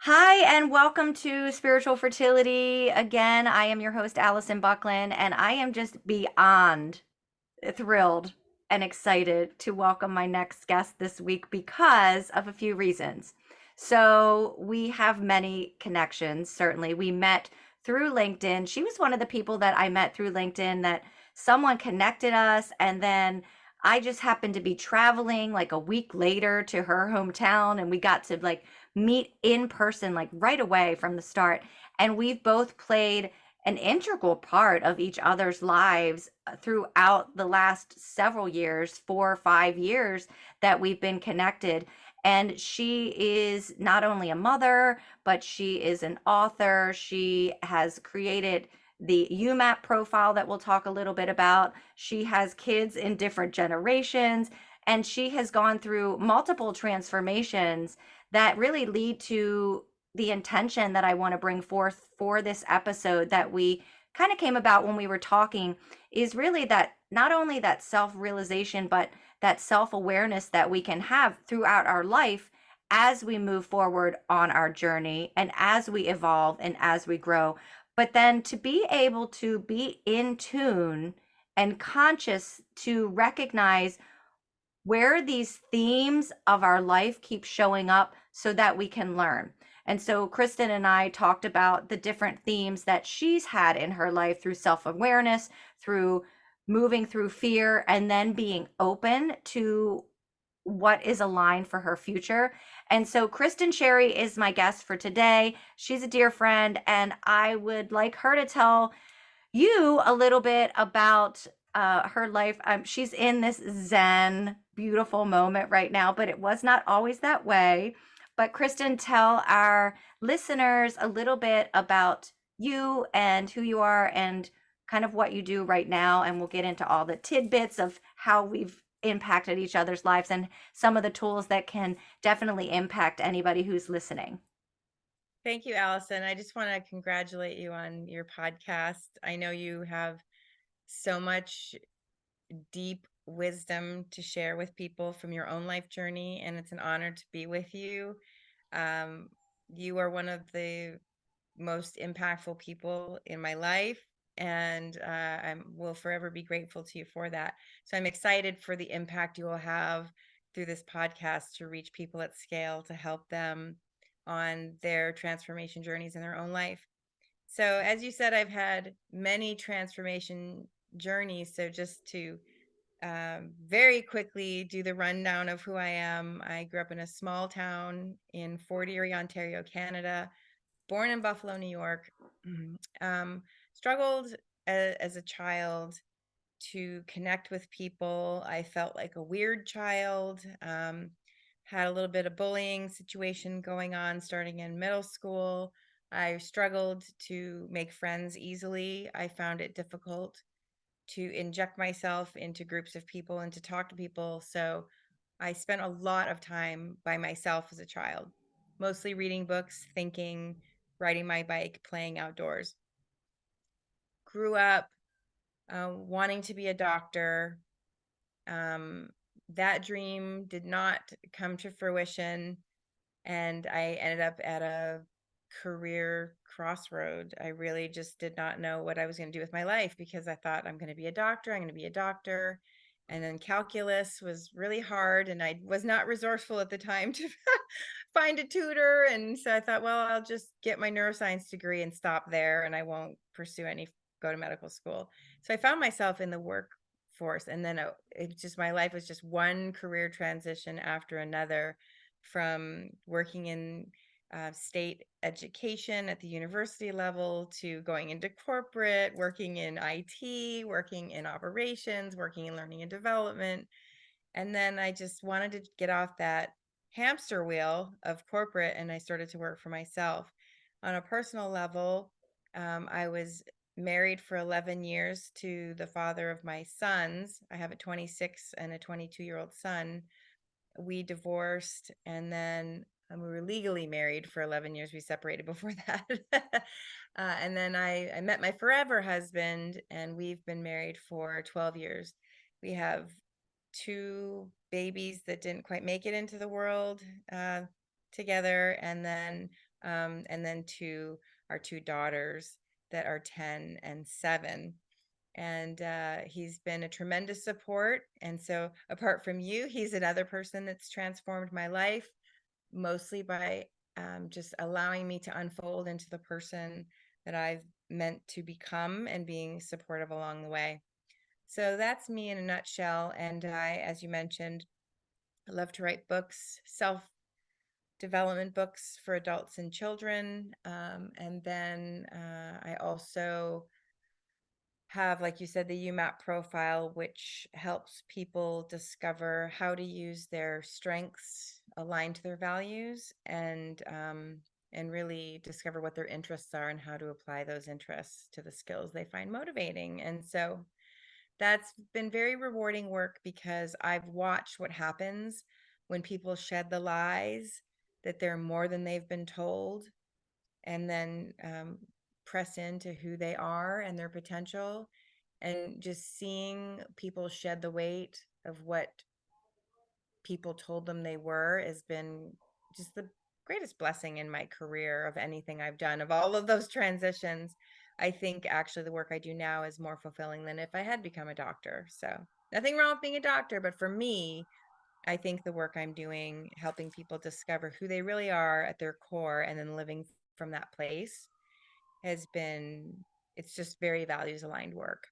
Hi, and welcome to Spiritual Fertility. Again, I am your host, Alison Bucklin, and I am just beyond thrilled and excited to welcome my next guest this week because of a few reasons. So, we have many connections, certainly. We met through LinkedIn. She was one of the people that I met through LinkedIn that someone connected us, and then I just happened to be traveling like a week later to her hometown, and we got to meet in person like right away from the start. And we've both played an integral part of each other's lives throughout the last several years, 4 or 5 years that we've been connected. And she is not only a mother, but she is an author. She has created the YouMap profile that we'll talk a little bit about. She has kids in different generations, and she has gone through multiple transformations that really lead to the intention that I want to bring forth for this episode that we kind of came about when we were talking is really that not only that self-realization, but that self-awareness that we can have throughout our life as we move forward on our journey and as we evolve and as we grow. But then to be able to be in tune and conscious to recognize where these themes of our life keep showing up so that we can learn. And so Kristin and I talked about the different themes that she's had in her life through self-awareness, through moving through fear, and then being open to what is aligned for her future. And so Kristin Sherry is my guest for today. She's a dear friend, and I would like her to tell you a little bit about her life. She's in this Zen, beautiful moment right now, but it was not always that way. But Kristin, tell our listeners a little bit about you and who you are and kind of what you do right now. And we'll get into all the tidbits of how we've impacted each other's lives and some of the tools that can definitely impact anybody who's listening. Thank you, Allison. I just want to congratulate you on your podcast. I know you have so much deep wisdom to share with people from your own life journey, and it's an honor to be with you. Um, you are one of the most impactful people in my life, and I will forever be grateful to you for that. So I'm excited for the impact you will have through this podcast to reach people at scale to help them on their transformation journeys in their own life. So, as you said, I've had many transformation journeys. So, just to very quickly do the rundown of who I am, I grew up in a small town in Fort Erie, Ontario, Canada, born in Buffalo, New York. Struggled as a child to connect with people. I felt like a weird child. Had a little bit of bullying situation going on starting in middle school. I struggled to make friends easily. I found it difficult to inject myself into groups of people and to talk to people. So I spent a lot of time by myself as a child, mostly reading books, thinking, riding my bike, playing outdoors. Grew up wanting to be a doctor. Um, that dream did not come to fruition, and I ended up at a career crossroad. I really just did not know what I was going to do with my life because I thought I'm going to be a doctor, I'm going to be a doctor. And then calculus was really hard, and I was not resourceful at the time to find a tutor. And so I thought, well, I'll just get my neuroscience degree and stop there, and I won't pursue any, go to medical school. So I found myself in the workforce, and then it just, my life was just one career transition after another, from working in state education at the university level to going into corporate, working in IT, working in operations, working in learning and development. And then I just wanted to get off that hamster wheel of corporate, and I started to work for myself. On a personal level, I was married for 11 years to the father of my sons. I have a 26 and a 22-year-old son. We divorced, and then we were legally married for 11 years. We separated before that. And then I met my forever husband, and we've been married for 12 years. We have two babies that didn't quite make it into the world together, and then and then to our two daughters that are 10 and 7. And he's been a tremendous support. And so apart from you, he's another person that's transformed my life, mostly by just allowing me to unfold into the person that I've meant to become and being supportive along the way. So that's me in a nutshell. And I, as you mentioned, I love to write books, self-development books for adults and children. And then I also have, like you said, the YouMap profile, which helps people discover how to use their strengths aligned to their values, and really discover what their interests are and how to apply those interests to the skills they find motivating. And so that's been very rewarding work, because I've watched what happens when people shed the lies that they're more than they've been told, and then press into who they are and their potential. And just seeing people shed the weight of what people told them they were has been just the greatest blessing in my career of anything I've done. Of all of those transitions, I think actually the work I do now is more fulfilling than if I had become a doctor. So nothing wrong with being a doctor, but for me, I think the work I'm doing, helping people discover who they really are at their core and then living from that place, has been, it's just very values aligned work.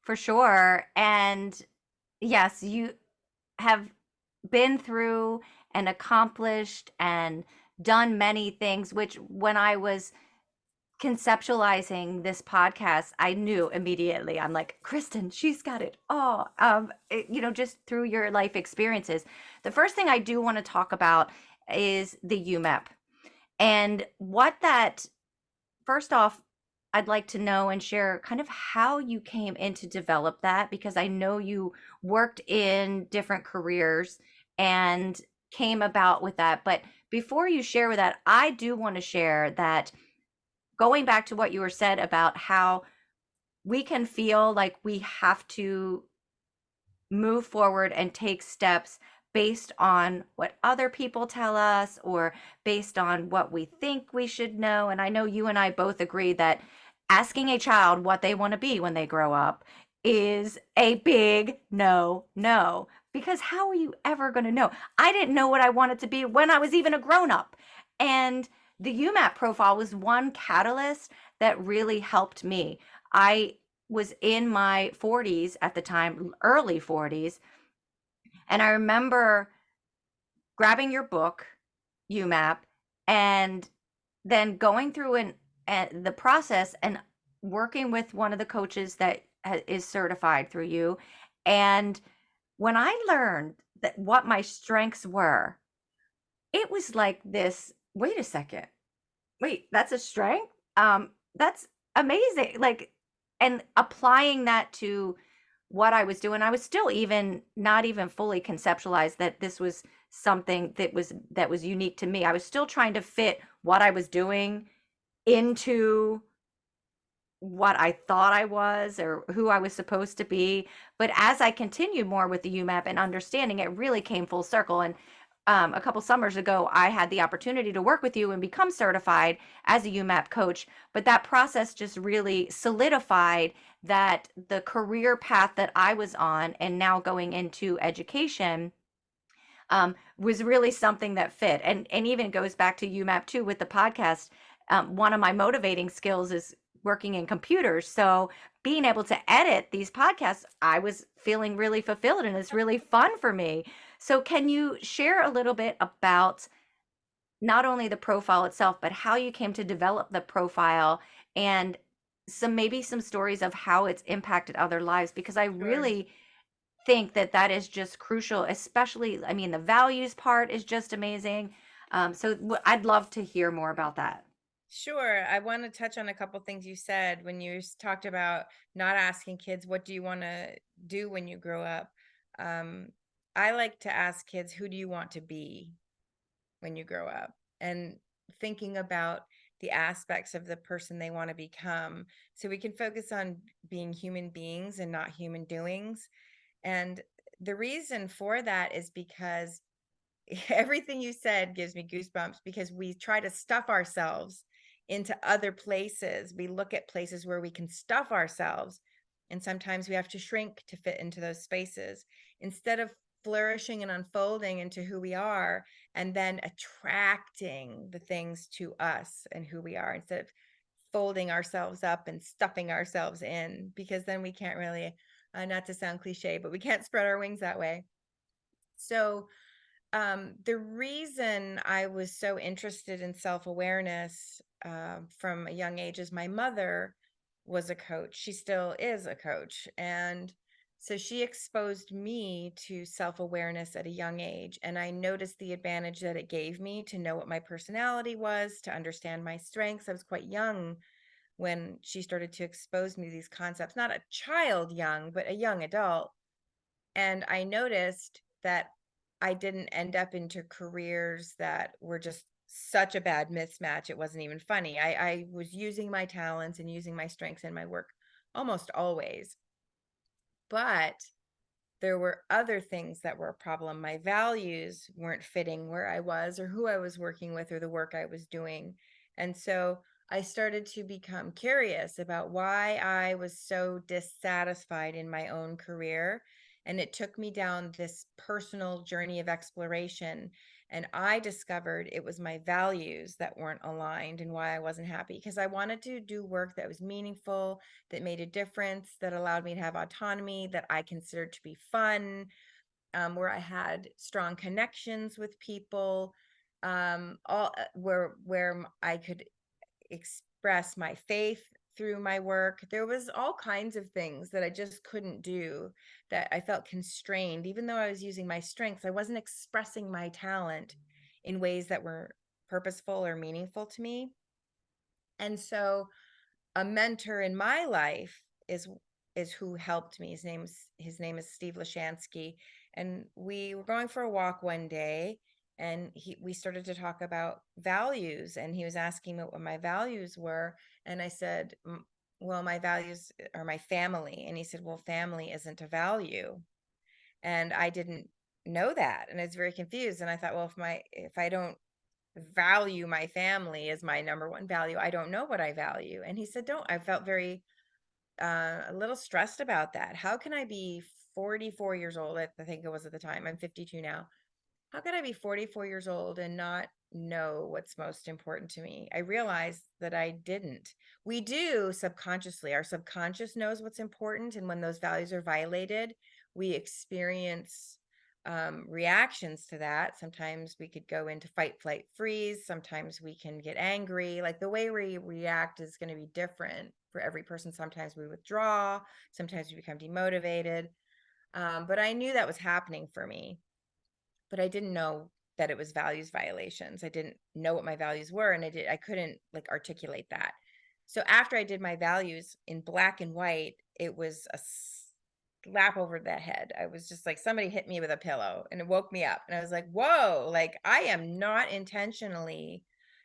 For sure. And yes, you have been through and accomplished and done many things, which when I was conceptualizing this podcast, I knew immediately. I'm like, Kristin, she's got it all. Just through your life experiences. The first thing I do want to talk about is the UMAP and what that, first off, I'd like to know and share kind of how you came in to develop that, because I know you worked in different careers and came about with that. But before you share with that, I do want to share that, going back to what you were said about how we can feel like we have to move forward and take steps based on what other people tell us or based on what we think we should know. And I know you and I both agree that asking a child what they want to be when they grow up is a big no, no. Because how are you ever going to know? I didn't know what I wanted to be when I was even a grown up. And the UMAP profile was one catalyst that really helped me. I was in my 40s at the time, early 40s, and I remember grabbing your book, UMAP, and then going through the process and working with one of the coaches that is certified through you. And when I learned that what my strengths were, it was like this, wait a second. Wait, that's a strength? That's amazing. Like, and applying that to what I was doing, I was still even not even fully conceptualized that this was something that was unique to me. I was still trying to fit what I was doing into what I thought I was or who I was supposed to be. But as I continued more with the UMAP and understanding, it really came full circle. And a couple summers ago, I had the opportunity to work with you and become certified as a UMAP coach. But that process just really solidified that the career path that I was on and now going into education was really something that fit. And even goes back to UMAP too with the podcast. One of my motivating skills is working in computers. So being able to edit these podcasts, I was feeling really fulfilled and it's really fun for me. So can you share a little bit about not only the profile itself, but how you came to develop the profile and maybe some stories of how it's impacted other lives? Because I Sure. really think that that is just crucial, especially, I mean, the values part is just amazing. I'd love to hear more about that. Sure. I want to touch on a couple things you said when you talked about not asking kids, what do you want to do when you grow up? Um, I like to ask kids, who do you want to be when you grow up? And thinking about the aspects of the person they want to become, so we can focus on being human beings and not human doings. And the reason for that is because everything you said gives me goosebumps, because we try to stuff ourselves into other places. We look at places where we can stuff ourselves, and sometimes we have to shrink to fit into those spaces instead of flourishing and unfolding into who we are, and then attracting the things to us and who we are, instead of folding ourselves up and stuffing ourselves in, because then we can't really, not to sound cliche, but we can't spread our wings that way. So the reason I was so interested in self-awareness from a young age is my mother was a coach. She still is a coach. And so she exposed me to self-awareness at a young age. And I noticed the advantage that it gave me to know what my personality was, to understand my strengths. I was quite young when she started to expose me to these concepts, not a child young, but a young adult. And I noticed that I didn't end up into careers that were just such a bad mismatch. It wasn't even funny. I was using my talents and using my strengths in my work almost always. But there were other things that were a problem. My values weren't fitting where I was or who I was working with or the work I was doing. And so I started to become curious about why I was so dissatisfied in my own career. And it took me down this personal journey of exploration. And I discovered it was my values that weren't aligned and why I wasn't happy, because I wanted to do work that was meaningful, that made a difference, that allowed me to have autonomy, that I considered to be fun, where I had strong connections with people, all where I could express my faith through my work. There was all kinds of things that I just couldn't do, that I felt constrained. Even though I was using my strengths, I wasn't expressing my talent in ways that were purposeful or meaningful to me. And so a mentor in my life is who helped me. His name is Steve Lashansky, and we were going for a walk one day, and we started to talk about values, and he was asking me what my values were, and I said, well, my values are my family." And he said, "Well, family isn't a value." And I didn't know that, and I was very confused, and I thought, well, if I don't value my family as my number one value, I don't know what I value. And he said, don't. I felt very a little stressed about that. How can I be 44 years old? I think it was at the time. I'm 52 now. How could I be 44 years old and not know what's most important to me? I realized that I didn't. We do subconsciously. Our subconscious knows what's important. And when those values are violated, we experience reactions to that. Sometimes we could go into fight, flight, freeze. Sometimes we can get angry. Like, the way we react is going to be different for every person. Sometimes we withdraw. Sometimes we become demotivated. But I knew that was happening for me, but I didn't know that it was values violations. I didn't know what my values were, and I couldn't like articulate that. So after I did my values in black and white, it was a slap over the head. I was just like, somebody hit me with a pillow, and it woke me up. And I was like, whoa, like, I am not intentionally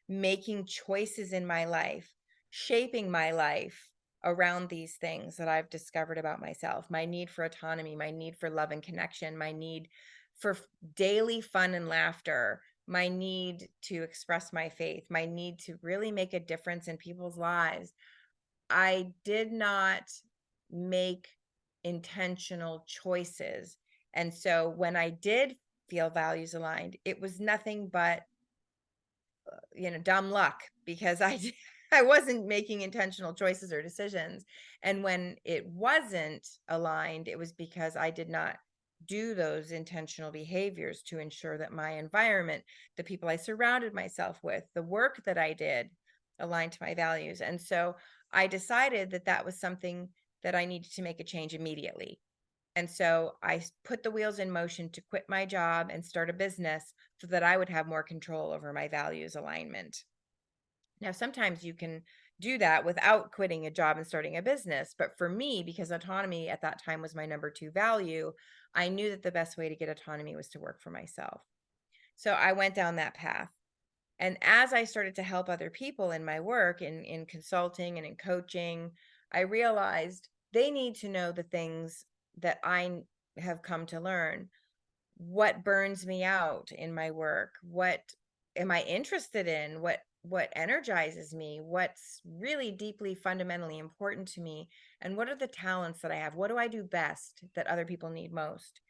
making choices in my life, shaping my life around these things that I've discovered about myself: my need for autonomy, my need for love and connection, my need for daily fun and laughter, my need to express my faith, my need to really make a difference in people's lives. I did not make intentional choices. And so when I did feel values aligned, it was nothing but, dumb luck, because I wasn't making intentional choices or decisions. And when it wasn't aligned, it was because I did not do those intentional behaviors to ensure that my environment, the people I surrounded myself with, the work that I did, aligned to my values. And so I decided that that was something that I needed to make a change immediately. And so I put the wheels in motion to quit my job and start a business so that I would have more control over my values alignment. Now, sometimes you can do that without quitting a job and starting a business. But for me, because autonomy at that time was my number two value, I knew that the best way to get autonomy was to work for myself. So I went down that path. And as I started to help other people in my work, in consulting and in coaching, I realized they need to know the things that I have come to learn. what burns me out in my work, what am I interested in, what energizes me, what's really deeply fundamentally important to me, and what are the talents that I have, what do I do best that other people need most.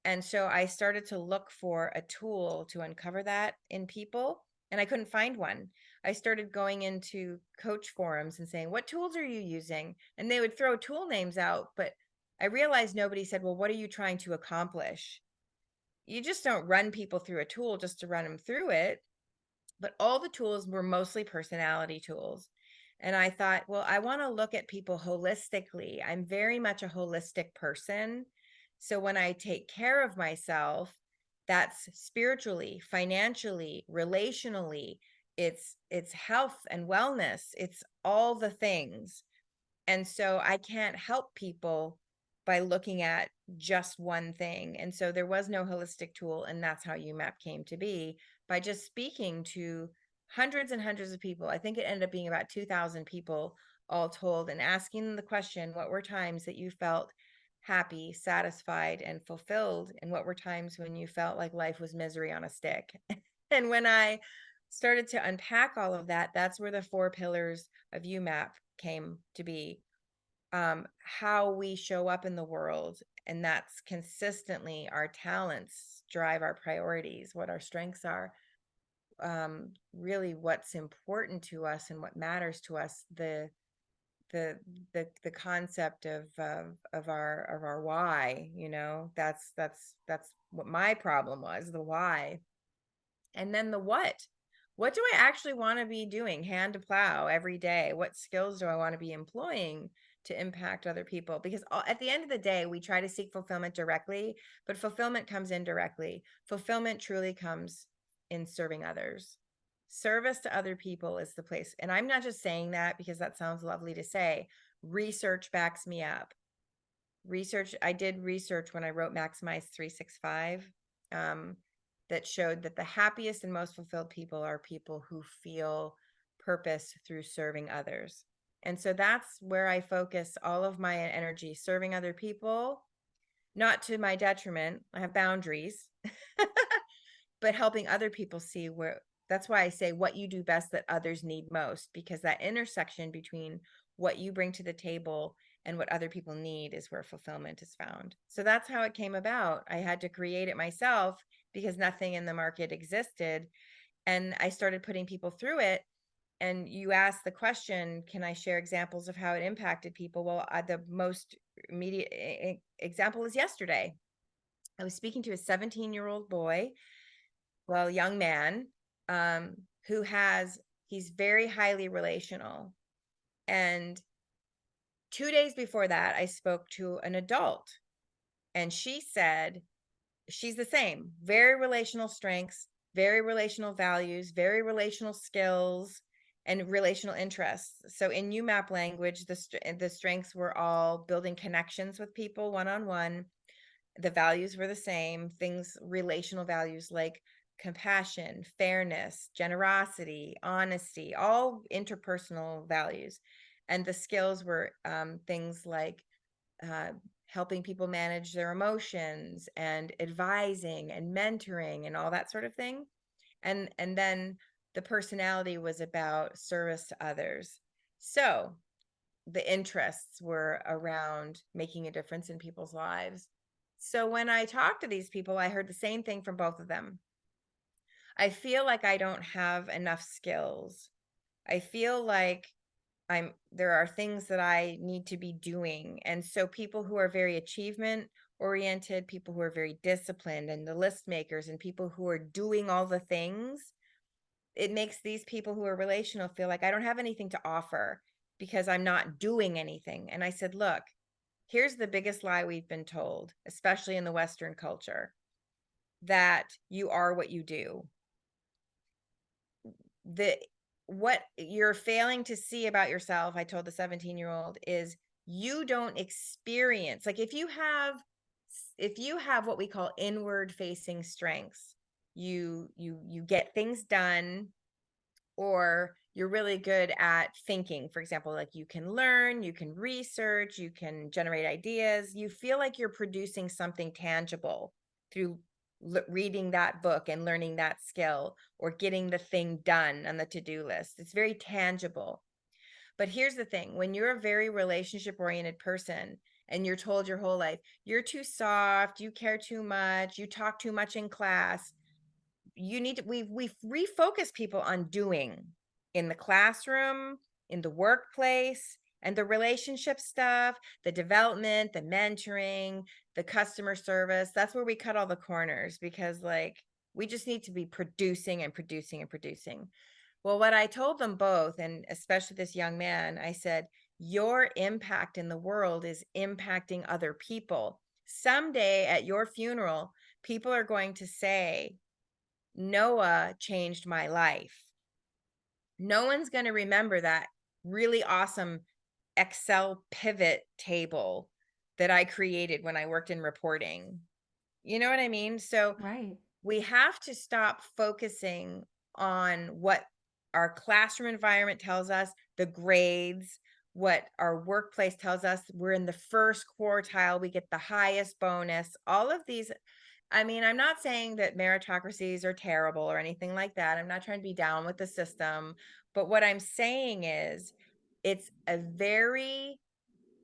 And so I started to look for a tool to uncover that in people, and I couldn't find one. I started going into coach forums and saying, what tools are you using? And they would throw tool names out, but I realized nobody said, well, what are you trying to accomplish? You just don't run people through a tool just to run them through it. But all the tools were mostly personality tools. And I thought, well, I want to look at people holistically. I'm very much a holistic person. So when I take care of myself, that's spiritually, financially, relationally, it's health and wellness. It's all the things. And so I can't help people by looking at just one thing. And so there was no holistic tool. And that's how YouMap came to be, by just speaking to hundreds and hundreds of people. I think it ended up being about 2,000 people all told, and asking them the question, what were times that you felt happy, satisfied, and fulfilled? And what were times when you felt like life was misery on a stick? And when I started to unpack all of that, that's where the 4 pillars of YouMap came to be. How we show up in the world, and that's consistently our talents drive our priorities, what our strengths are, really what's important to us and what matters to us, the the concept of our why, that's what my problem was, the why. And then the what do I actually want to be doing hand to plow every day? What skills do I want to be employing to impact other people? Because at the end of the day, we try to seek fulfillment directly, but fulfillment comes indirectly. Fulfillment truly comes in serving others. Service to other people is the place. And I'm not just saying that because that sounds lovely to say. Research backs me up. I did research when I wrote Maximize 365, that showed that the happiest and most fulfilled people are people who feel purpose through serving others. And so that's where I focus all of my energy, serving other people, not to my detriment. I have boundaries, but helping other people see where. That's why I say what you do best that others need most, because that intersection between what you bring to the table and what other people need is where fulfillment is found. So that's how it came about. I had to create it myself because nothing in the market existed. And I started putting people through it. And you asked the question, can I share examples of how it impacted people? Well, the most immediate example is yesterday. I was speaking to a 17-year-old boy, well, young man, he's very highly relational. And 2 days before that, I spoke to an adult, and she said she's the same, very relational strengths, very relational values, very relational skills, and relational interests. So in YouMap language, the strengths were all building connections with people one-on-one. The values were the same, things, relational values like compassion, fairness, generosity, honesty, all interpersonal values. And the skills were things like helping people manage their emotions and advising and mentoring and all that sort of thing. And then the personality was about service to others. So the interests were around making a difference in people's lives. So when I talked to these people, I heard the same thing from both of them. I feel like I don't have enough skills. I feel like there are things that I need to be doing. And so people who are very achievement oriented, people who are very disciplined, and the list makers, and people who are doing all the things, it makes these people who are relational feel like I don't have anything to offer because I'm not doing anything. And I said, look, here's the biggest lie we've been told, especially in the Western culture, that you are what you do. What you're failing to see about yourself, I told the 17-year-old, is you don't experience, like if you have what we call inward facing strengths, you get things done, or you're really good at thinking, for example, like you can learn, you can research, you can generate ideas, you feel like you're producing something tangible through reading that book and learning that skill, or getting the thing done on the to-do list. It's very tangible. But here's the thing, when you're a very relationship oriented person and you're told your whole life, you're too soft, you care too much, you talk too much in class, you need to, we've refocused people on doing in the classroom, in the workplace, and the relationship stuff, the development, the mentoring, the customer service. That's where we cut all the corners, because like we just need to be producing and producing and producing. Well, what I told them both, and especially this young man, I said, your impact in the world is impacting other people. Someday at your funeral, people are going to say, Noah changed my life. No one's going to remember that really awesome Excel pivot table that I created when I worked in reporting. You know what I mean? So Right. we have to stop focusing on what our classroom environment tells us, the grades, what our workplace tells us. We're in the first quartile, we get the highest bonus. All of these, I mean, I'm not saying that meritocracies are terrible or anything like that. I'm not trying to be down with the system. But what I'm saying is, it's a very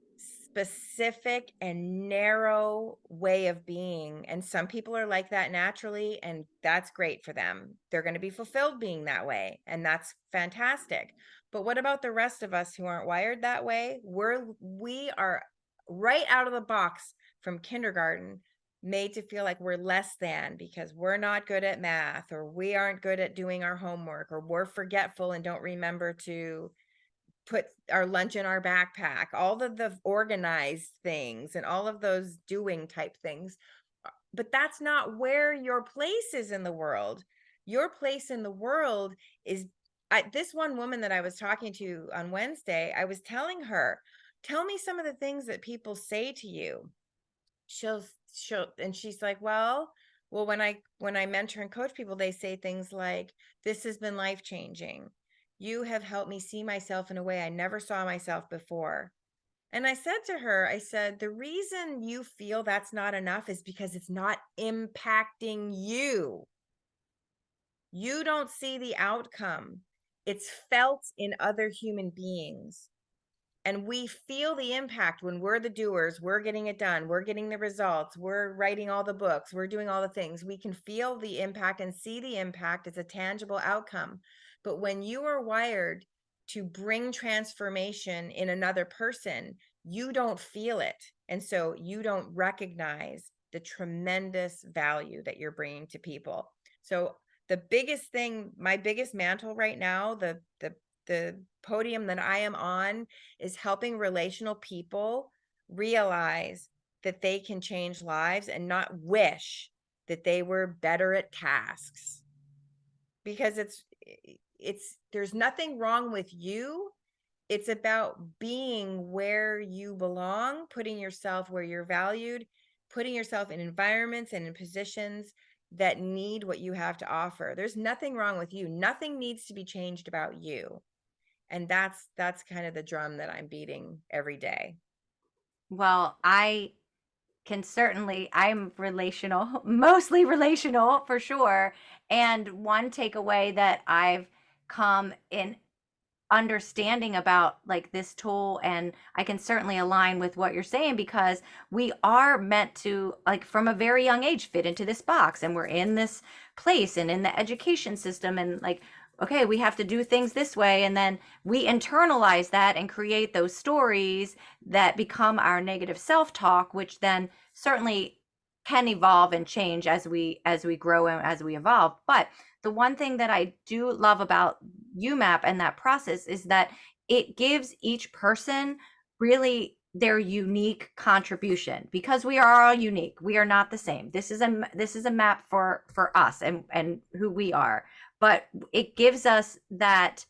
specific and narrow way of being. And some people are like that naturally, and that's great for them. They're going to be fulfilled being that way, and that's fantastic. But what about the rest of us who aren't wired that way? We are right out of the box from kindergarten made to feel like we're less than because we're not good at math, or we aren't good at doing our homework, or we're forgetful and don't remember to put our lunch in our backpack, all of the organized things and all of those doing type things. But that's not where your place is in the world. Your place in the world is, this one woman that I was talking to on Wednesday, I was telling her, tell me some of the things that people say to you. She'll and she's like, well, when I mentor and coach people, they say things like, this has been life changing. You have helped me see myself in a way I never saw myself before. And I said to her, I said, the reason you feel that's not enough is because it's not impacting you. You don't see the outcome. It's felt in other human beings. And we feel the impact when we're the doers, we're getting it done, we're getting the results, we're writing all the books, we're doing all the things. We can feel the impact and see the impact as a tangible outcome. But when you are wired to bring transformation in another person, you don't feel it. And so you don't recognize the tremendous value that you're bringing to people. So the biggest thing, my biggest mantle right now, the podium that I am on, is helping relational people realize that they can change lives and not wish that they were better at tasks, because it's there's nothing wrong with you. It's about being where you belong, putting yourself where you're valued, putting yourself in environments and in positions that need what you have to offer. There's nothing wrong with you. Nothing needs to be changed about you. And that's kind of the drum that I'm beating every day. Well, I'm relational, mostly relational for sure. And one takeaway that I've come in understanding about like this tool, and I can certainly align with what you're saying, because we are meant to, like, from a very young age, fit into this box, and we're in this place and in the education system, and like, okay, we have to do things this way, and then we internalize that and create those stories that become our negative self-talk, which then certainly can evolve and change as we grow and as we evolve. But the one thing that I do love about UMAP and that process is that it gives each person really their unique contribution, because we are all unique. We are not the same. This is a map for us and who we are. But it gives us that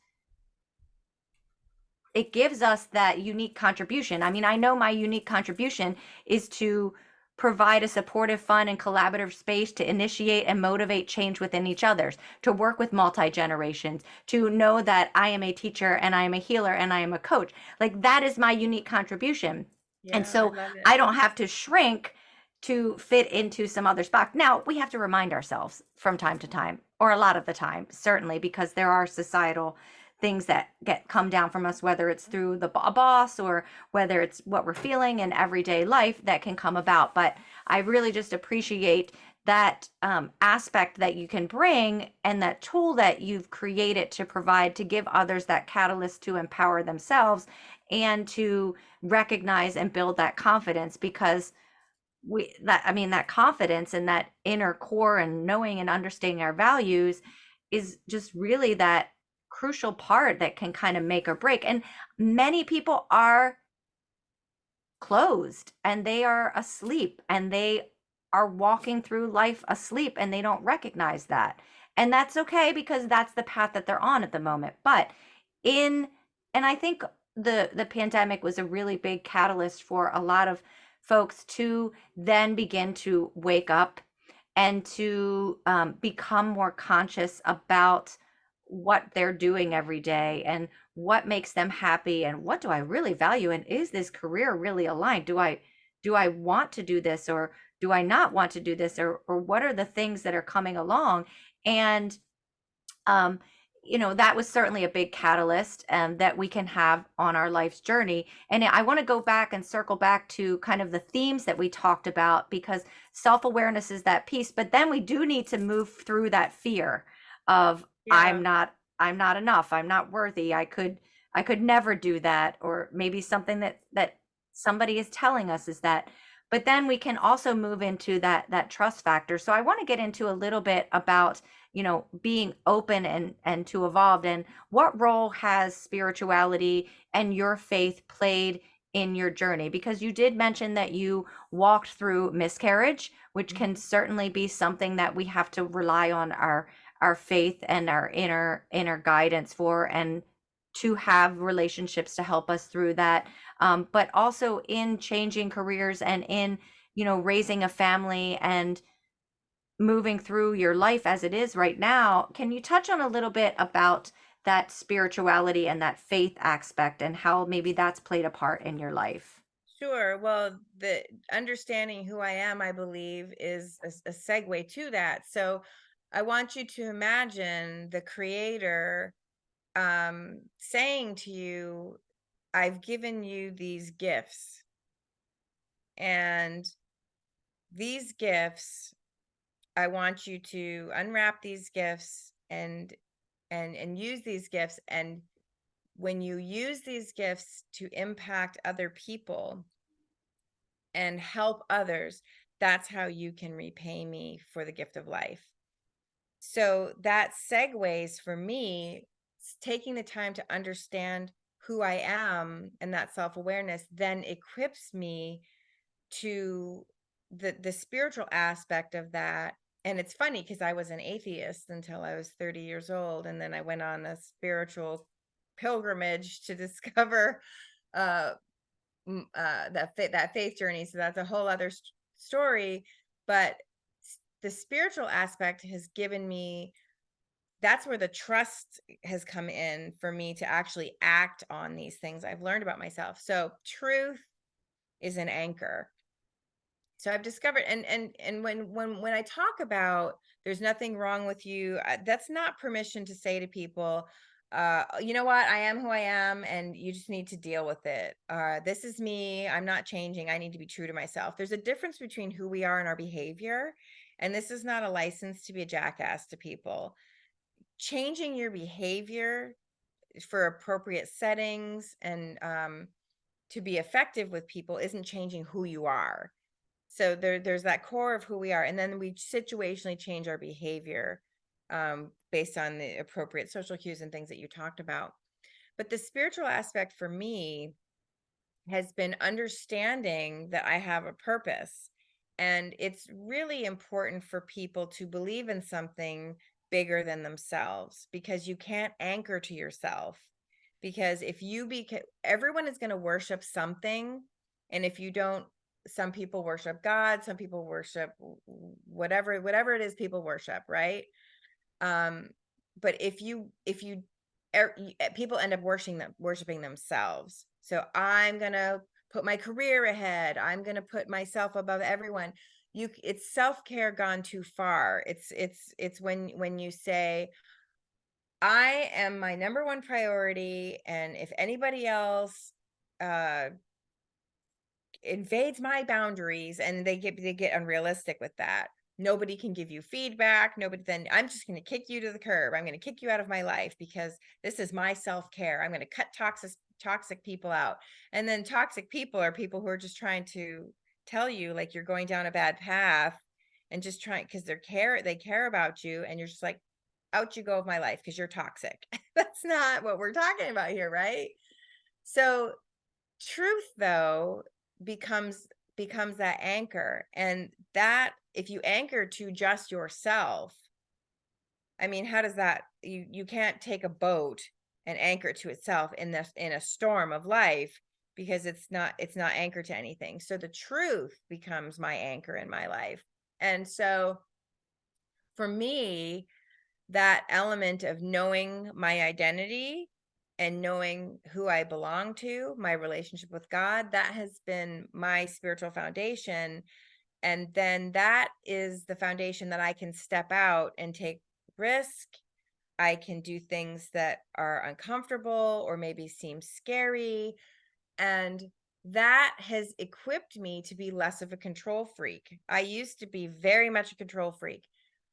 unique contribution. I mean, I know my unique contribution is to provide a supportive, fun, and collaborative space to initiate and motivate change within each other's, to work with multi generations, to know that I am a teacher and I am a healer and I am a coach. Like, that is my unique contribution. And Yeah, I so love it. I don't have to shrink to fit into some other spot. Now, we have to remind ourselves from time to time, or a lot of the time, certainly, because there are societal things that come down from us, whether it's through the boss or whether it's what we're feeling in everyday life that can come about. But I really just appreciate that aspect that you can bring, and that tool that you've created to provide, to give others that catalyst to empower themselves and to recognize and build that confidence. Because that confidence and that inner core and knowing and understanding our values is just really that crucial part that can kind of make or break. And many people are closed and they are asleep, and they are walking through life asleep, and they don't recognize that. And that's okay, because that's the path that they're on at the moment. But in and I think the pandemic was a really big catalyst for a lot of folks to then begin to wake up and to become more conscious about what they're doing every day, and what makes them happy, and what do I really value, and is this career really aligned? Do I want to do this, or do I not want to do this, or what are the things that are coming along? And um that was certainly a big catalyst that we can have on our life's journey. And I want to go back and circle back to kind of the themes that we talked about, because self-awareness is that piece, but then we do need to move through that fear of Yeah. I'm not enough, I'm not worthy, I could never do that, or maybe something that somebody is telling us is that. But then we can also move into that trust factor. So I want to get into a little bit about being open and to evolve, and what role has spirituality and your faith played in your journey? Because you did mention that you walked through miscarriage, which can Mhm. certainly be something that we have to rely on our faith and our inner guidance for, and to have relationships to help us through that. But also in changing careers, and in raising a family, and moving through your life as it is right now. Can you touch on a little bit about that spirituality and that faith aspect, and how maybe that's played a part in your life? Sure. Well, the understanding who I am, I believe, is a segue to that. So I want you to imagine the creator saying to you, I've given you these gifts, and these gifts, I want you to unwrap these gifts and use these gifts. And when you use these gifts to impact other people and help others, that's how you can repay me for the gift of life. So that segues for me, taking the time to understand who I am, and that self-awareness then equips me to the spiritual aspect of that. And it's funny because I was an atheist until I was 30 years old, and then I went on a spiritual pilgrimage to discover uh that faith journey. So that's a whole other story. But the spiritual aspect has given me, that's where the trust has come in for me to actually act on these things I've learned about myself. So truth is an anchor. So I've discovered, and when I talk about there's nothing wrong with you, that's not permission to say to people, you know what, I am who I am, and you just need to deal with it. This is me. I'm not changing. I need to be true to myself. There's a difference between who we are and our behavior, and this is not a license to be a jackass to people. Changing your behavior for appropriate settings and to be effective with people isn't changing who you are. So there's that core of who we are, and then we situationally change our behavior based on the appropriate social cues and things that you talked about. But the spiritual aspect for me has been understanding that I have a purpose. And it's really important for people to believe in something bigger than themselves, because you can't anchor to yourself. Because if you everyone is going to worship something. And if you don't, some people worship God, some people worship whatever it is people worship, right? Um, but if you people end up worshiping themselves. So I'm gonna put my career ahead. I'm going to put myself above everyone. It's self-care gone too far. It's when you say, I am my number one priority, and if anybody else uh invades my boundaries, and they get unrealistic with that, nobody can give you feedback, nobody, then I'm just going to kick you to the curb, I'm going to kick you out of my life because this is my self-care, I'm going to cut toxic people out. And then toxic people are people who are just trying to tell you like you're going down a bad path, and just trying because they care about you, and you're just like, out you go of my life because you're toxic. That's not what we're talking about here, right? So truth, though, becomes that anchor, and that if you anchor to just yourself, I mean, how does that, you can't take a boat and anchor to itself in a storm of life, because it's not anchored to anything. So the truth becomes my anchor in my life. And so for me, that element of knowing my identity and knowing who I belong to, my relationship with God, that has been my spiritual foundation. And then that is the foundation that I can step out and take risk. I can do things that are uncomfortable or maybe seem scary. And that has equipped me to be less of a control freak. I used to be very much a control freak.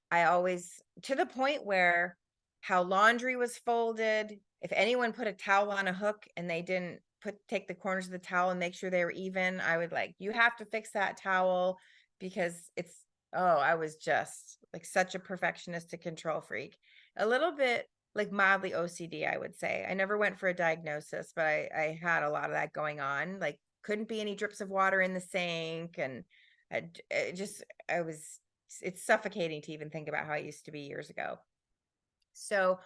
I always, to the point where how laundry was folded, if anyone put a towel on a hook and they didn't take the corners of the towel and make sure they were even, I would like, you have to fix that towel, because I was just like such a perfectionistic control freak. A little bit like mildly OCD, I would say. I never went for a diagnosis, but I had a lot of that going on. Like, couldn't be any drips of water in the sink. And I was, it's suffocating to even think about how I used to be years ago. So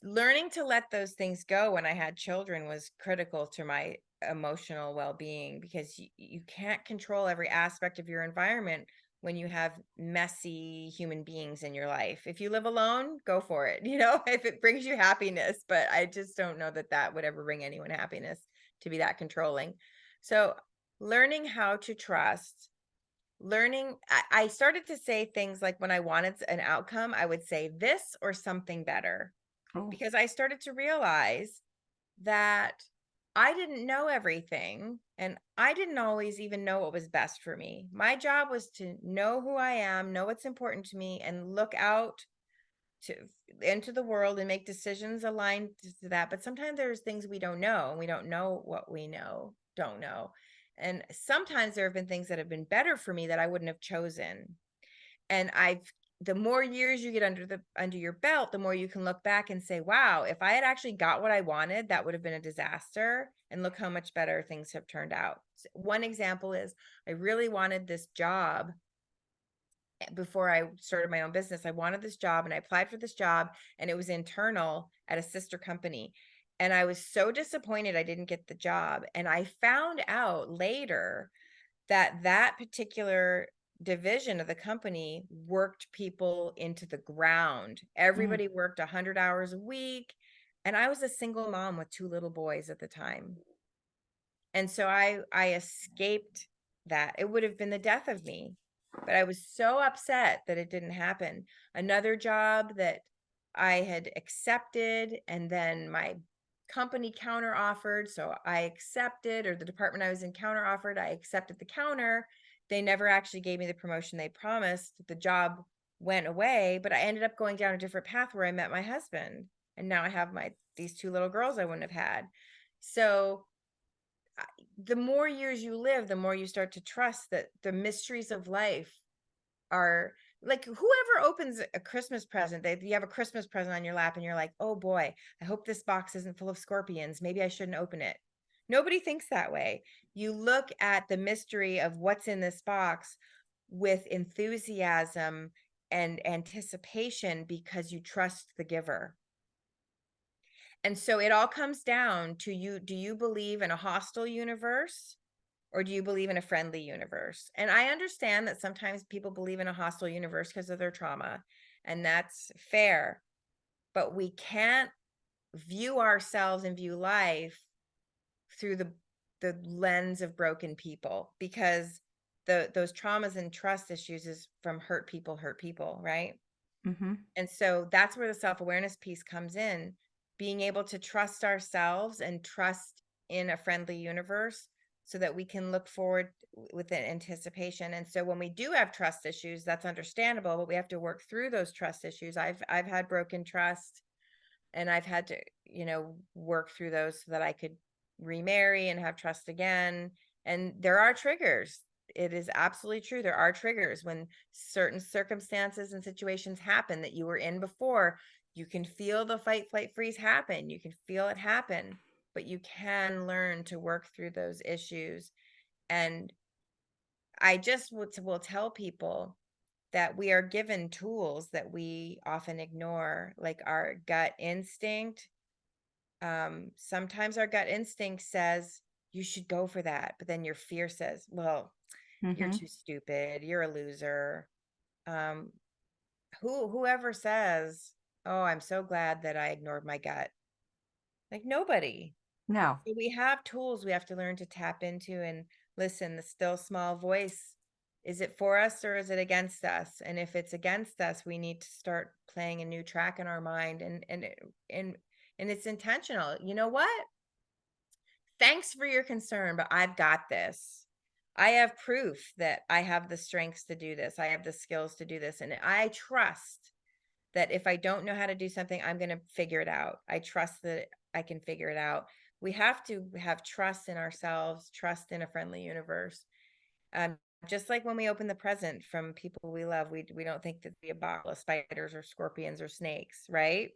learning to let those things go when I had children was critical to my emotional well-being, because you can't control every aspect of your environment when you have messy human beings in your life. If you live alone, go for it, if it brings you happiness. But I just don't know that would ever bring anyone happiness to be that controlling. So learning how to trust, I started to say things like, when I wanted an outcome, I would say this or something better, Oh. because I started to realize that I didn't know everything, and I didn't always even know what was best for me. My job was to know who I am, know what's important to me, and look out to into the world and make decisions aligned to that. But sometimes there's things we don't know, and we don't know what we don't know. And sometimes there have been things that have been better for me that I wouldn't have chosen. And the more years you get under your belt, the more you can look back and say, wow, if I had actually got what I wanted, that would have been a disaster. And look how much better things have turned out. One example is, I really wanted this job before I started my own business. I wanted this job, and I applied for this job, and it was internal at a sister company. And I was so disappointed I didn't get the job. And I found out later that particular division of the company worked people into the ground. Mm. Everybody worked 100 hours a week. And I was a single mom with 2 little boys at the time. And so I escaped that. It would have been the death of me, but I was so upset that it didn't happen. Another job that I had accepted, and then my company counter offered, so I accepted, or the department I was in counter offered, I accepted the counter. They never actually gave me the promotion they promised. The job went away, but I ended up going down a different path where I met my husband, and now I have these 2 little girls I wouldn't have had. So the more years you live, the more you start to trust that the mysteries of life are like, whoever opens a Christmas present, you have a Christmas present on your lap, and you're like, oh boy, I hope this box isn't full of scorpions. Maybe I shouldn't open it. Nobody thinks that way. You look at the mystery of what's in this box with enthusiasm and anticipation, because you trust the giver. And so it all comes down to you. Do you believe in a hostile universe, or do you believe in a friendly universe? And I understand that sometimes people believe in a hostile universe because of their trauma, and that's fair. But we can't view ourselves and view life through the lens of broken people, because those traumas and trust issues is from hurt people, right? Mm-hmm. And so that's where the self-awareness piece comes in, being able to trust ourselves and trust in a friendly universe so that we can look forward with an anticipation. And so when we do have trust issues, that's understandable, but we have to work through those trust issues. I've had broken trust, and I've had to, work through those so that I could remarry and have trust again. And there are triggers. It is absolutely true. There are triggers when certain circumstances and situations happen that you were in before. You can feel the fight, flight, freeze happen. You can feel it happen, but you can learn to work through those issues. And I just will tell people that we are given tools that we often ignore, like our gut instinct. Sometimes our gut instinct says you should go for that, but then your fear says, well, you're Mm-hmm. too stupid, you're a loser. um whoever says, oh, I'm so glad that I ignored my gut, like, nobody. No. So we have tools we have to learn to tap into and listen. The still small voice, is it for us or is it against us? And if it's against us, we need to start playing a new track in our mind, and and it's intentional. You know what? Thanks for your concern, but I've got this. I have proof that I have the strengths to do this. I have the skills to do this. And I trust that if I don't know how to do something, I'm going to figure it out. I trust that I can figure it out. We have to have trust in ourselves, trust in a friendly universe. Um, just like when we open the present from people we love, we don't think that be a bottle of spiders or scorpions or snakes, right?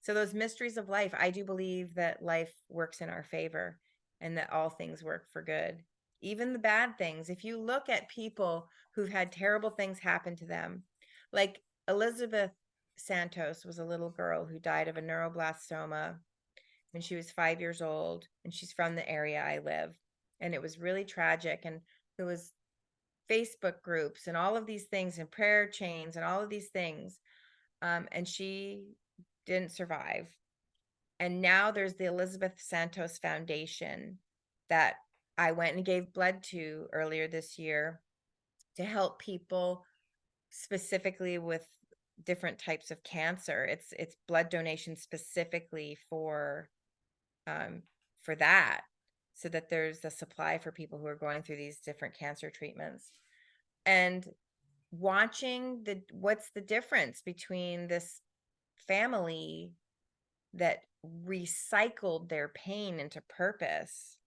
So those mysteries of life, I do believe that life works in our favor and that all things work for good. Even the bad things. If you look at people who've had terrible things happen to them, like Elizabeth Santos was a little girl who died of a neuroblastoma when she was 5 years old, and she's from the area I live. And it was really tragic. And there was Facebook groups and all of these things and prayer chains and all of these things. And she didn't survive. And now there's the Elizabeth Santos Foundation that I went and gave blood to earlier this year to help people specifically with different types of cancer. It's blood donation specifically for that, so that there's a supply for people who are going through these different cancer treatments. And watching what's the difference between this family that recycled their pain into purpose.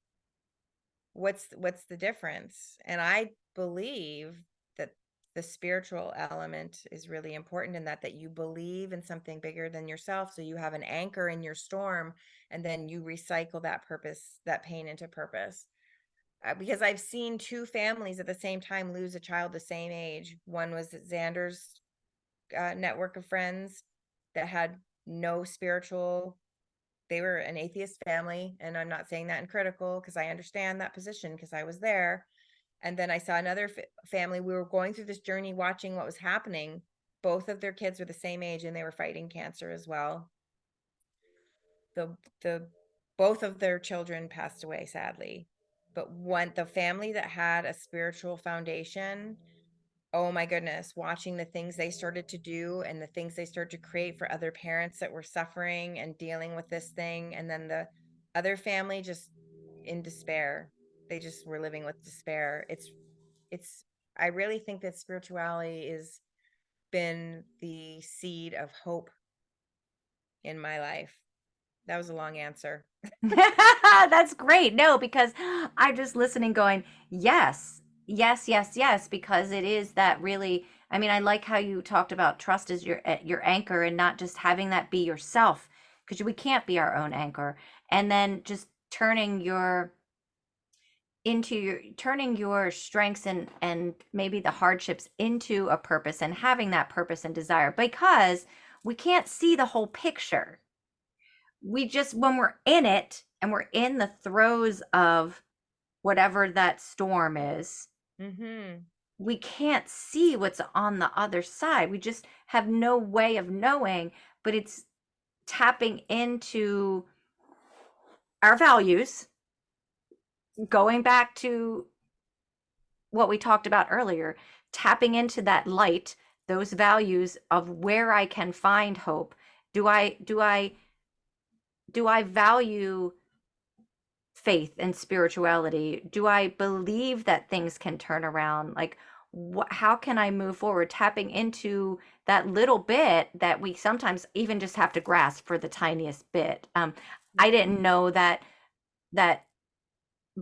What's the difference? And I believe that the spiritual element is really important in that you believe in something bigger than yourself, so you have an anchor in your storm, and then you recycle that purpose, that pain, into purpose. Because I've seen two families at the same time lose a child the same age. One was Xander's network of friends that had no spiritual, they were an atheist family, and I'm not saying that in critical, because I understand that position because I was there. And then I saw another family. We were going through this journey, watching what was happening. Both of their kids were the same age, and they were fighting cancer as well. The both of their children passed away, sadly. But the family that had a spiritual foundation, oh my goodness, watching the things they started to do and the things they started to create for other parents that were suffering and dealing with this thing. And then the other family just in despair. They just were living with despair. It's I really think that spirituality has been the seed of hope in my life. That was a long answer. That's great. No, because I'm just listening going, yes, yes, yes, yes, because it is that really, I mean, I like how you talked about trust as your anchor and not just having that be yourself, because we can't be our own anchor. And then just turning your strengths and maybe the hardships into a purpose and having that purpose and desire, because we can't see the whole picture. We just, when we're in it and we're in the throes of whatever that storm is, Mm-hmm. we can't see what's on the other side. We just have no way of knowing, but it's tapping into our values going back to what we talked about earlier, tapping into that light, those values of where I can find hope. Do I value faith and spirituality? Do I believe that things can turn around? Like, how can I move forward? Tapping into that little bit that we sometimes even just have to grasp for the tiniest bit. I didn't know that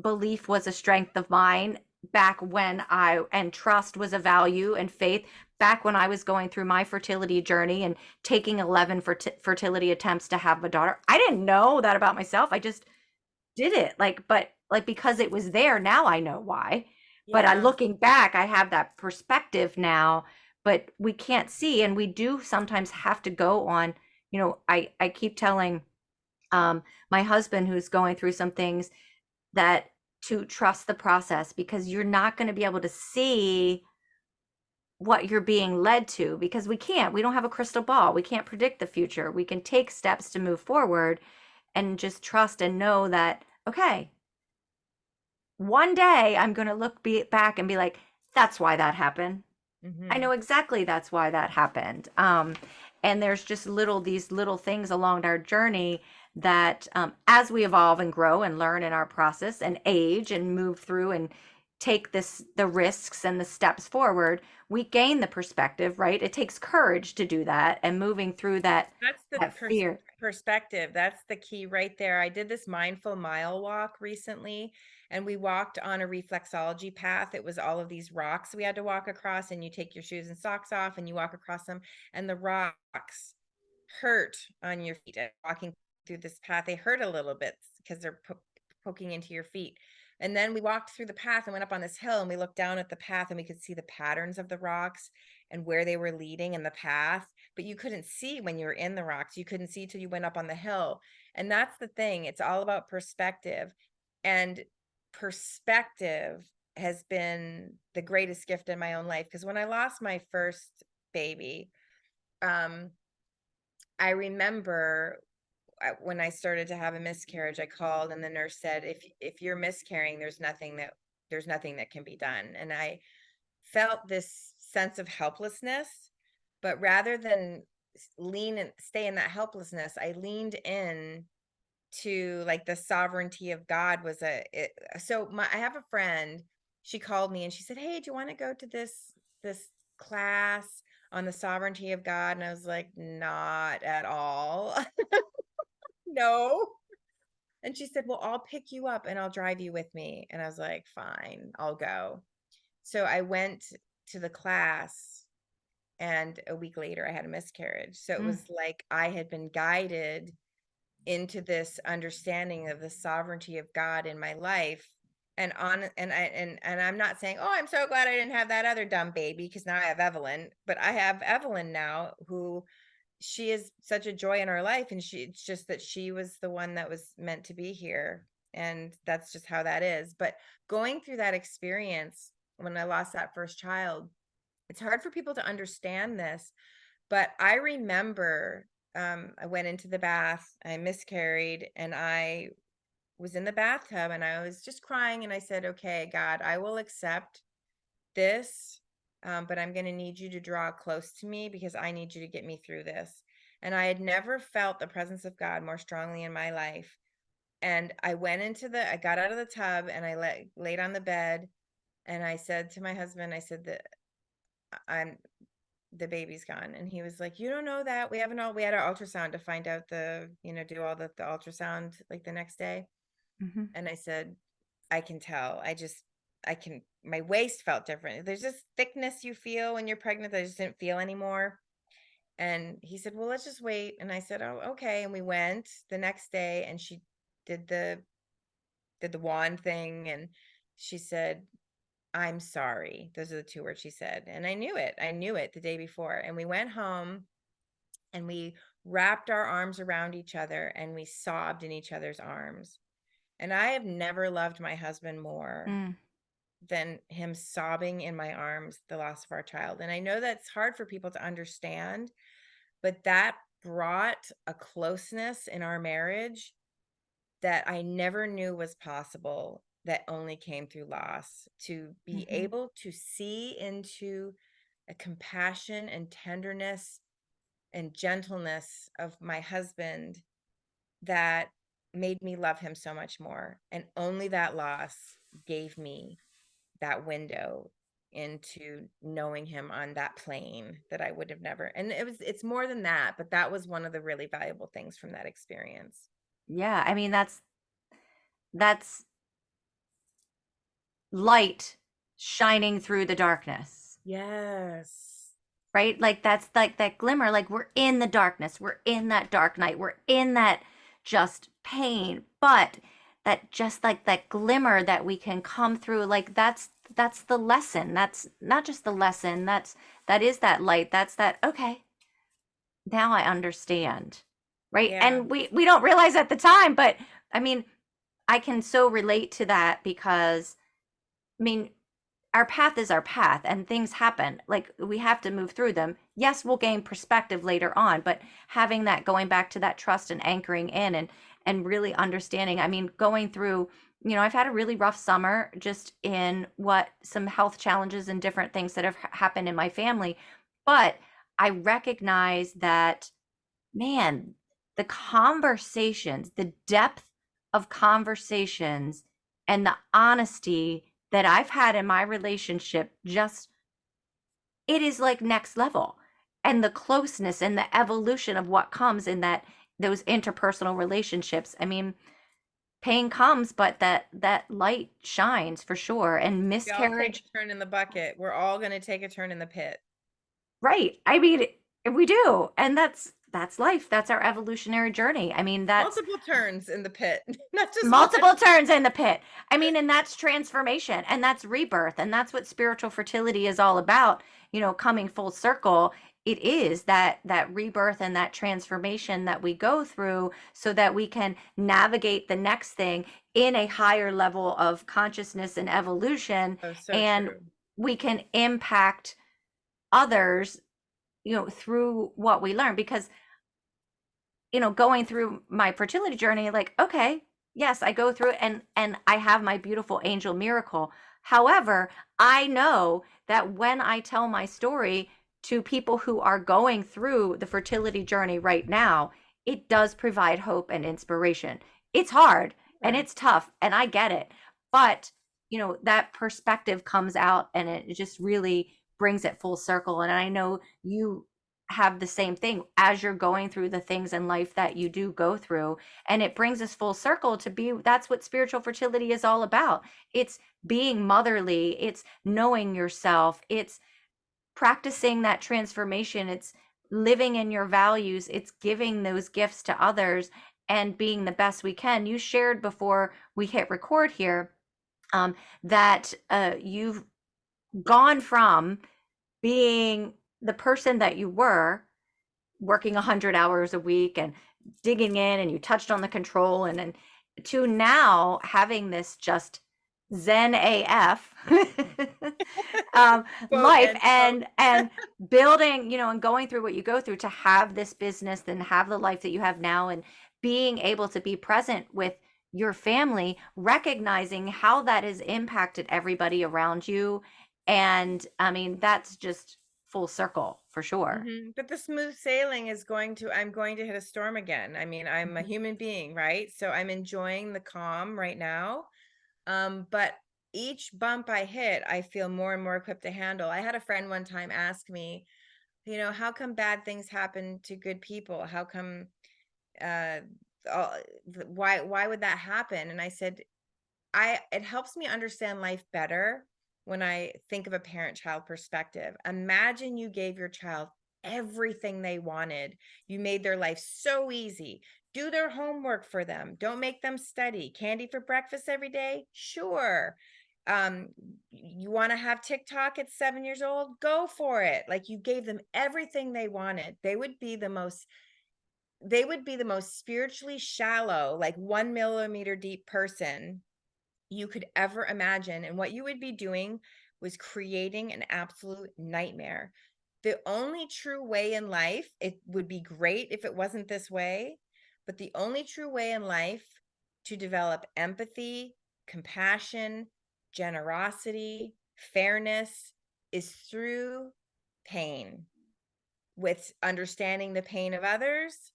belief was a strength of mine back when and trust was a value, and faith back when I was going through my fertility journey and taking 11 fertility attempts to have a daughter. I didn't know that about myself. I just did it, but like, because it was there, now I know why. But Yeah. looking back, I have that perspective now. But we can't see, and we do sometimes have to go on. I keep telling um my husband, who's going through some things, that to trust the process, because you're not going to be able to see what you're being led to, because we don't have a crystal ball. We can't predict the future. We can take steps to move forward and just trust and know that, okay, one day I'm going to back and be like, that's why that happened. I Hmm. know exactly that's why that happened. And there's just these little things along our journey that, as we evolve and grow and learn in our process and age and move through and take the risks and the steps forward, we gain the perspective, right? It takes courage to do that, and moving through That's the that fear. perspective. That's the key right there. I did this mindful mile walk recently, and we walked on a reflexology path. It was all of these rocks we had to walk across, and you take your shoes and socks off and you walk across them, and the rocks hurt on your feet. And walking through this path, they hurt a little bit because they're poking into your feet. And then we walked through the path and went up on this hill, and we looked down at the path and we could see the patterns of the rocks and where they were leading in the path, but you couldn't see when you were in the rocks. You couldn't see till you went up on the hill. And that's the thing. It's all about perspective. And perspective has been the greatest gift in my own life. Because when I lost my first baby, um, I remember when I started to have a miscarriage, I called and the nurse said, if you're miscarrying, there's nothing that can be done. And I felt this sense of helplessness, but rather than lean and stay in that helplessness, I leaned in to like the sovereignty of God was I have a friend, she called me and she said, "Hey, do you want to go to this class on the sovereignty of God?" And I was like, "Not at all." No. And she said, "Well, I'll pick you up and I'll drive you with me." And I was like, "Fine, I'll go." So I went to the class, and a week later I had a miscarriage. So it Mm. was like I had been guided into this understanding of the sovereignty of God in my life. And I'm not saying, "Oh, I'm so glad I didn't have that other dumb baby," because now I have Evelyn, but I have Evelyn now, who she is such a joy in our life, and it's just that she was the one that was meant to be here, and that's just how that is. But going through that experience when I lost that first child, it's hard for people to understand this, but I remember, I went into the bath, I miscarried, and I was in the bathtub and I was just crying, and I said, "Okay, God, I will accept this, but I'm going to need you to draw close to me because I need you to get me through this." And I had never felt the presence of God more strongly in my life. And I got out of the tub and I laid on the bed, and I said to my husband, I said that I'm the baby's gone. And he was like, "You don't know that. We had our ultrasound to find out do all the ultrasound like the next day." Mm-hmm. And I said, "I can tell. My waist felt different. There's this thickness you feel when you're pregnant that I just didn't feel anymore." And he said, "Well, let's just wait." And I said, "Oh, okay." And we went the next day, and she did the wand thing, and she said, "I'm sorry." Those are the two words she said. And I knew it. I knew it the day before. And we went home and we wrapped our arms around each other and we sobbed in each other's arms. And I have never loved my husband more Mm. than him sobbing in my arms the loss of our child. And I know that's hard for people to understand, but that brought a closeness in our marriage that I never knew was possible. that only came through loss, to be Mhm. able to see into a compassion and tenderness and gentleness of my husband that made me love him so much more. And only that loss gave me that window into knowing him on that plane that I would have never. And it's more than that, but that was one of the really valuable things from that experience. Yeah, I mean, that's light shining through the darkness, Yes. right? Like that's like that glimmer, like we're in the darkness, we're in that dark night, we're in that just pain, but that just like that glimmer that we can come through, like that's the lesson. That's not just the lesson, that is that light. That's that, okay, now I understand. Right? Yeah. And we don't realize at the time, but I mean, I can so relate to that because I mean, our path is our path and things happen. Like we have to move through them. Yes, we'll gain perspective later on, but having that, going back to that trust and anchoring in and really understanding. I mean, going through, I've had a really rough summer just in what some health challenges and different things that have happened in my family, but I recognize that, man, the conversations, the depth of conversations and the honesty that I've had in my relationship, just it is like next level. And the closeness and the evolution of what comes in those interpersonal relationships. I mean, pain comes, but that light shines for sure. And We all take miscarriage, a turn in the bucket. We're all going to take a turn in the pit. right? I mean, we do. And that's life. That's our evolutionary journey. I mean, that's Multiple turns in the pit, not just one. multiple turns in the pit. I mean, and that's transformation and that's rebirth. And that's what spiritual fertility is all about, coming full circle. It is that rebirth and that transformation that we go through so that we can navigate the next thing in a higher level of consciousness and evolution. Oh, so And true. we can impact others, through what we learn. Because going through my fertility journey, like, okay, yes, I go through it and I have my beautiful angel miracle. However, I know that when I tell my story to people who are going through the fertility journey right now, it does provide hope and inspiration. It's hard and Sure. it's tough and I get it. But, that perspective comes out and it just really brings it full circle. And I know you have the same thing as you're going through the things in life that you do go through, and it brings us full circle to be, that's what spiritual fertility is all about. It's being motherly, it's knowing yourself, it's practicing that transformation, it's living in your values, it's giving those gifts to others and being the best we can. You shared before we hit record here, um, that you've gone from being the person that you were working 100 hours a week and digging in, and you touched on the control, and to now having this just zen af Quote life and quote. and building, and going through what you go through to have this business, then have the life that you have now, and being able to be present with your family, recognizing how that has impacted everybody around you. And I mean, that's just full circle for sure. But the smooth sailing is I'm going to hit a storm again. I mean, I'm a Mhm. human being, right? So I'm enjoying the calm right now. But each bump I hit, I feel more and more equipped to handle. I had a friend one time ask me, how come bad things happen to good people? How come uh all, why would that happen? And I said, it helps me understand life better when I think of a parent-child perspective. Imagine you gave your child everything they wanted. You made their life so easy. Do their homework for them. Don't make them study. Candy for breakfast every day? Sure. Um, you want to have TikTok at 7 years old? Go for it. Like, you gave them everything they wanted. They would be the most spiritually shallow, like 1 millimeter deep person you could ever imagine. And what you would be doing was creating an absolute nightmare. The only true way in life, it would be great if it wasn't this way, but the only true way in life to develop empathy, compassion, generosity, fairness is through pain, with understanding the pain of others,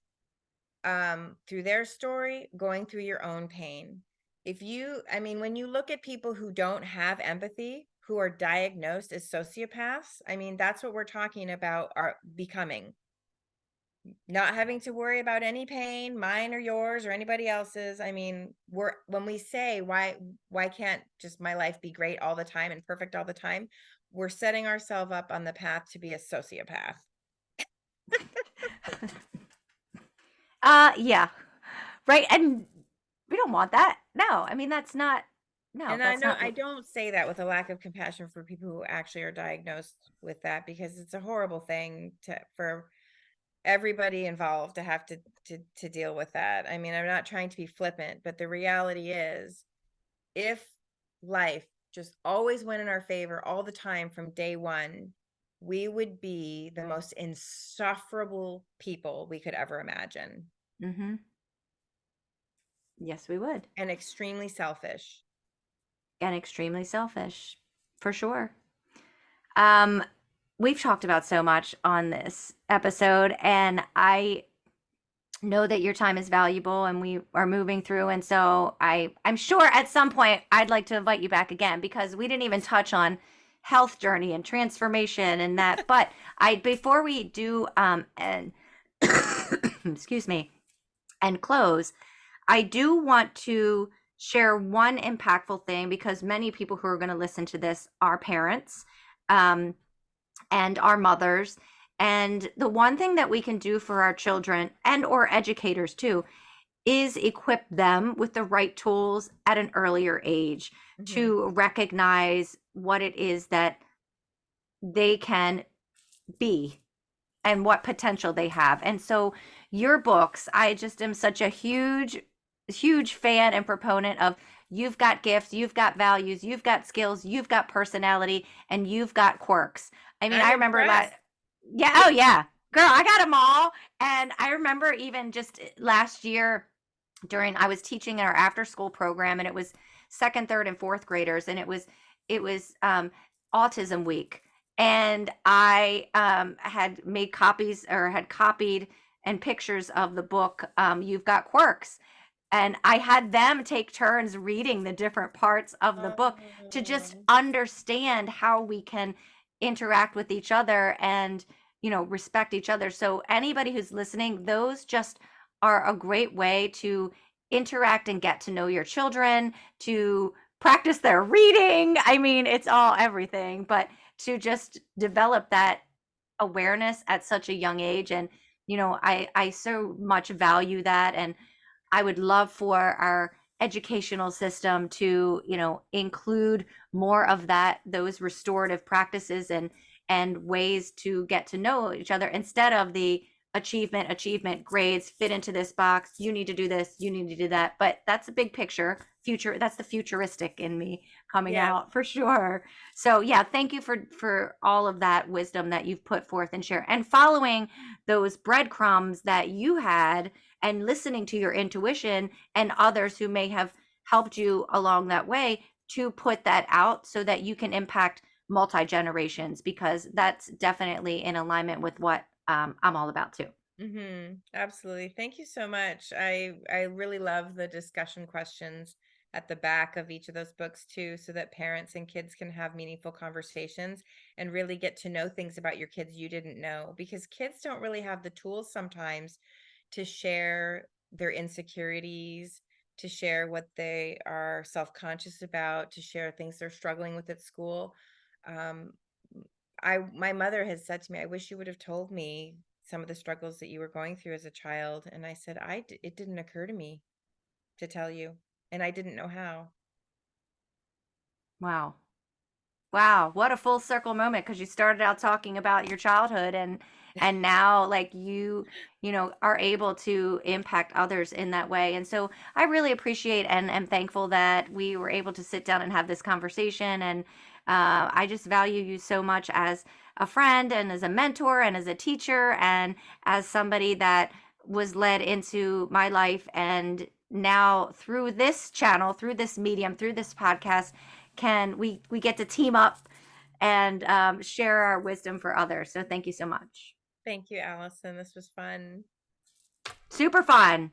through their story, going through your own pain. I mean, when you look at people who don't have empathy, who are diagnosed as sociopaths, I mean, that's what we're talking about, are becoming. Not having to worry about any pain, mine or yours or anybody else's. I mean, when we say, why can't just my life be great all the time and perfect all the time? We're setting ourselves up on the path to be a sociopath. Yeah. Right. And we don't want that. No, I mean, that's not, no, And I that's know not, I don't say that with a lack of compassion for people who actually are diagnosed with that, because it's a horrible thing for everybody involved to have to deal with that. I mean, I'm not trying to be flippant, but the reality is, if life just always went in our favor all the time from day one, we would be the most insufferable people we could ever imagine, mm-hmm. Yes, we would. and extremely selfish. And extremely selfish, for sure. Um, we've talked about so much on this episode, and I know that your time is valuable and we are moving through, and so I'm sure at some point I'd like to invite you back again, because we didn't even touch on health journey and transformation and that. But I before we do and excuse me, and close, I do want to share one impactful thing, because many people who are going to listen to this are parents, um, and our mothers. And the one thing that we can do for our children and or educators too is equip them with the right tools at an earlier age Mhm. to recognize what it is that they can be and what potential they have. And so your books, I just am such a huge fan and proponent of: you've got gifts, you've got values, you've got skills, you've got personality, and you've got quirks. I mean, I'm I remember impressed. yeah, oh yeah. Girl, I got them all. And I remember even just last year, during I was teaching in our after school program, and it was second, third, and fourth graders, and it was autism week. And I had made copies, or had copied and pictures of the book, You've Got Quirks. And I had them take turns reading the different parts of the book to just Oh, understand how we can interact with each other and, respect each other. So anybody who's listening, those just are a great way to interact and get to know your children, to practice their reading. I mean, it's all everything, but to just develop that awareness at such a young age. And, I so much value that. And I would love for our educational system to, include more of those restorative practices and ways to get to know each other, instead of the achievement, grades, fit into this box, you need to do this, you need to do that. But that's a big picture, that's the futuristic in me coming yes. out for sure. So yeah, thank you for all of that wisdom that you've put forth and share, and following those breadcrumbs that you had, and listening to your intuition and others who may have helped you along that way, to put that out so that you can impact multi generations, because that's definitely in alignment with what I'm all about too. Absolutely. Thank you so much. I really love the discussion questions at the back of each of those books too, so that parents and kids can have meaningful conversations and really get to know things about your kids you didn't know, because kids don't really have the tools sometimes to share their insecurities, to share what they are self-conscious about, to share things they're struggling with at school. Um, my mother has said to me, "I wish you would have told me some of the struggles that you were going through as a child." And I said, it didn't occur to me to tell you, and I didn't know how. Wow. Wow, what a full circle moment, because you started out talking about your childhood, and now, like, are able to impact others in that way. And so I really appreciate and am thankful that we were able to sit down and have this conversation. And I just value you so much as a friend, and as a mentor, and as a teacher, and as somebody that was led into my life, and now through this channel, through this medium, through this podcast, can we get to team up and share our wisdom for others. So thank you so much. Thank you, Allison. This was fun. Super fun.